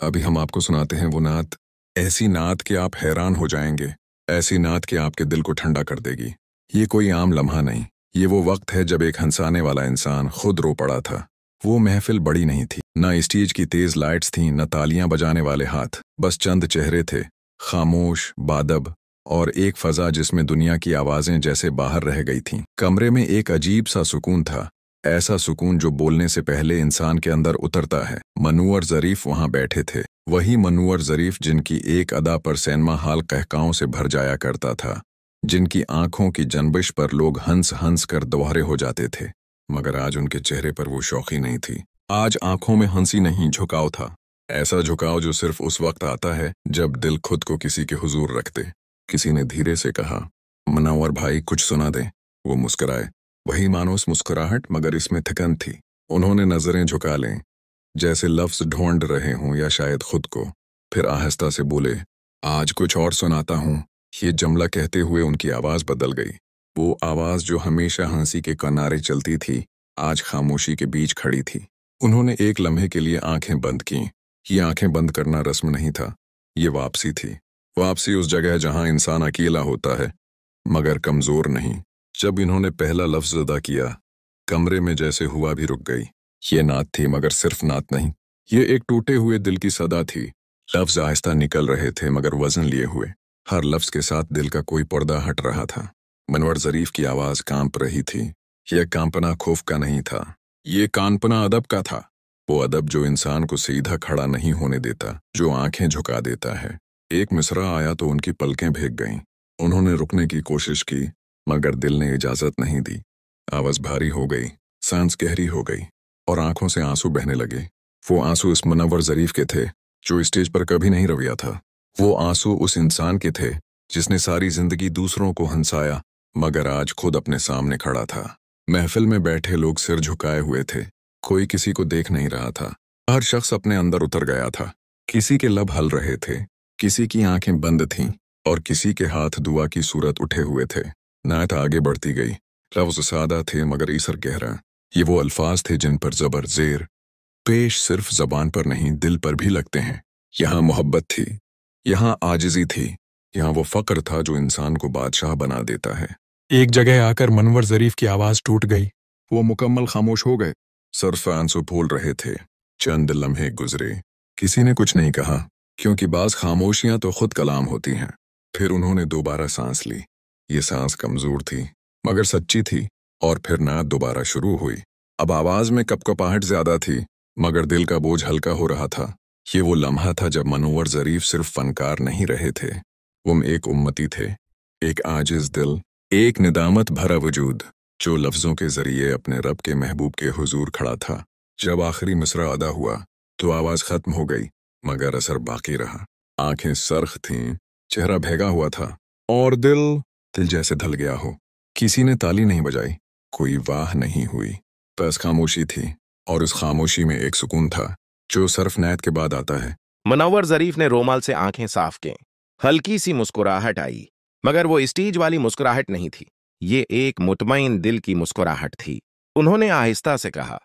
अभी हम आपको सुनाते हैं वो नात, ऐसी नात कि आप हैरान हो जाएंगे, ऐसी नात कि आपके दिल को ठंडा कर देगी। ये कोई आम लम्हा नहीं, ये वो वक्त है जब एक हंसाने वाला इंसान खुद रो पड़ा था। वो महफिल बड़ी नहीं थी, ना स्टेज की तेज लाइट्स थीं, न तालियां बजाने वाले हाथ, बस चंद चेहरे थे, खामोश, बादब, और एक फजा जिसमें दुनिया की आवाजें जैसे बाहर रह गई थीं। कमरे में एक अजीब सा सुकून था, ऐसा सुकून जो बोलने से पहले इंसान के अंदर उतरता है। मनूवर ज़रीफ वहां बैठे थे, वही मनूवर ज़रीफ जिनकी एक अदा पर सिनेमा हाल कहकाओं से भर जाया करता था, जिनकी आंखों की जनबिश पर लोग हंस हंस कर दोहरे हो जाते थे। मगर आज उनके चेहरे पर वो शौकी नहीं थी। आज आंखों में हंसी नहीं, झुकाव था। ऐसा झुकाव जो सिर्फ उस वक्त आता है जब दिल खुद को किसी के हुजूर रख दे। किसी ने धीरे से कहा, मुनव्वर भाई कुछ सुना दे। वो मुस्कुराए, वही मानोस मुस्कुराहट, मगर इसमें थकन थी। उन्होंने नजरें झुका लें, जैसे लफ्ज ढूंढ रहे हों या शायद खुद को। फिर आहिस्ता से बोले, आज कुछ और सुनाता हूँ। ये जुमला कहते हुए उनकी आवाज बदल गई। वो आवाज जो हमेशा हंसी के किनारे चलती थी, आज खामोशी के बीच खड़ी थी। उन्होंने एक लम्हे के लिए आंखें बंद की। ये आंखें बंद करना रस्म नहीं था, ये वापसी थी। वापसी उस जगह जहां इंसान अकेला होता है, मगर कमजोर नहीं। जब इन्होंने पहला लफ्ज अदा किया, कमरे में जैसे हुआ भी रुक गई। ये नात थी, मगर सिर्फ नात नहीं, ये एक टूटे हुए दिल की सदा थी। लफ्ज आहिस्ता निकल रहे थे, मगर वजन लिए हुए। हर लफ्ज के साथ दिल का कोई पर्दा हट रहा था। मनवर ज़रीफ की आवाज कांप रही थी। यह कांपना खौफ का नहीं था, ये कांपना अदब का था। वो अदब जो इंसान को सीधा खड़ा नहीं होने देता, जो आंखें झुका देता है। एक मिसरा आया तो उनकी पलकें भीग गईं। उन्होंने रुकने की कोशिश की, मगर दिल ने इजाजत नहीं दी। आवाज भारी हो गई, सांस गहरी हो गई, और आंखों से आंसू बहने लगे। वो आंसू इस मुनव्वर ज़रीफ के थे जो स्टेज पर कभी नहीं रवैया था। वो आंसू उस इंसान के थे जिसने सारी जिंदगी दूसरों को हंसाया, मगर आज खुद अपने सामने खड़ा था। महफिल में बैठे लोग सिर झुकाए हुए थे, कोई किसी को देख नहीं रहा था। हर शख्स अपने अंदर उतर गया था। किसी के लब हल रहे थे, किसी की आंखें बंद थीं, और किसी के हाथ दुआ की सूरत उठे हुए थे। नात आगे बढ़ती गई। लफ्ज सादा थे, मगर इसर गहरा। ये वो अल्फाज थे जिन पर जबर जेर पेश सिर्फ जबान पर नहीं, दिल पर भी लगते हैं। यहाँ मोहब्बत थी, यहाँ आजिज़ी थी, यहाँ वो फक्र था जो इंसान को बादशाह बना देता है। एक जगह आकर मनवर ज़रीफ की आवाज टूट गई। वो मुकम्मल खामोश हो गए। सरफ आंसू फूल रहे थे। चंद लम्हे गुजरे, किसी ने कुछ नहीं कहा, क्योंकि बाज खामोशियां तो खुद कलाम होती हैं। फिर उन्होंने दोबारा सांस ली। ये सांस कमजोर थी, मगर सच्ची थी। और फिर नात दोबारा शुरू हुई। अब आवाज में कपकपाहट ज्यादा थी, मगर दिल का बोझ हल्का हो रहा था। ये वो लम्हा था जब मनूवर ज़रीफ सिर्फ फनकार नहीं रहे थे, वो एक उम्मती थे, एक आजिज दिल, एक निदामत भरा वजूद, जो लफ्जों के जरिए अपने रब के महबूब के हुजूर खड़ा था। जब आखिरी मिसरा अदा हुआ तो आवाज खत्म हो गई, मगर असर बाकी रहा। आंखें सरख थीं, चेहरा भेगा हुआ था, और दिल जैसे धल गया हो। किसी ने ताली नहीं बजाई, कोई वाह नहीं हुई, बस खामोशी थी। और उस खामोशी में एक सुकून था जो सिर्फ नात के बाद आता है। मुनव्वर ज़रीफ ने रोमाल से आंखें साफ की। हल्की सी मुस्कुराहट आई, मगर वो स्टेज वाली मुस्कुराहट नहीं थी। ये एक मुतमईन दिल की मुस्कुराहट थी। उन्होंने आहिस्ता से कहा,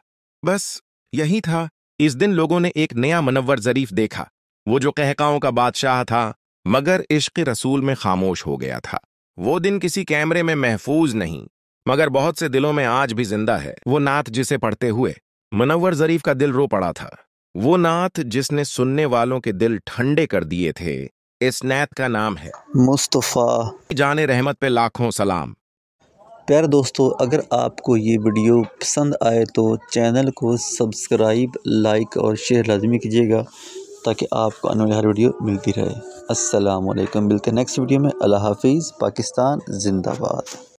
बस यही था। इस दिन लोगों ने एक नया मुनव्वर ज़रीफ देखा, वो जो कहकाओं का बादशाह था, मगर इश्क़ रसूल में खामोश हो गया था। वो दिन किसी कैमरे में महफूज नहीं, मगर बहुत से दिलों में आज भी जिंदा है। वो नात जिसे पढ़ते हुए मुनव्वर ज़रीफ का दिल रो पड़ा था। वो नात जिसने सुनने वालों के दिल ठंडे कर दिए थे। इस नात का नाम है मुस्तफ़ा। जाने रहमत पे लाखों सलाम। प्यारे दोस्तों, अगर आपको ये वीडियो पसंद आए तो चैनल को सब्सक्राइब, लाइक और शेयर लाजमी कीजिएगा, ताकि आपको आने वाली हर वीडियो मिलती रहे। अस्सलाम वालेकुम। मिलते हैं नेक्स्ट वीडियो में। अल्लाह हाफिज़। पाकिस्तान जिंदाबाद।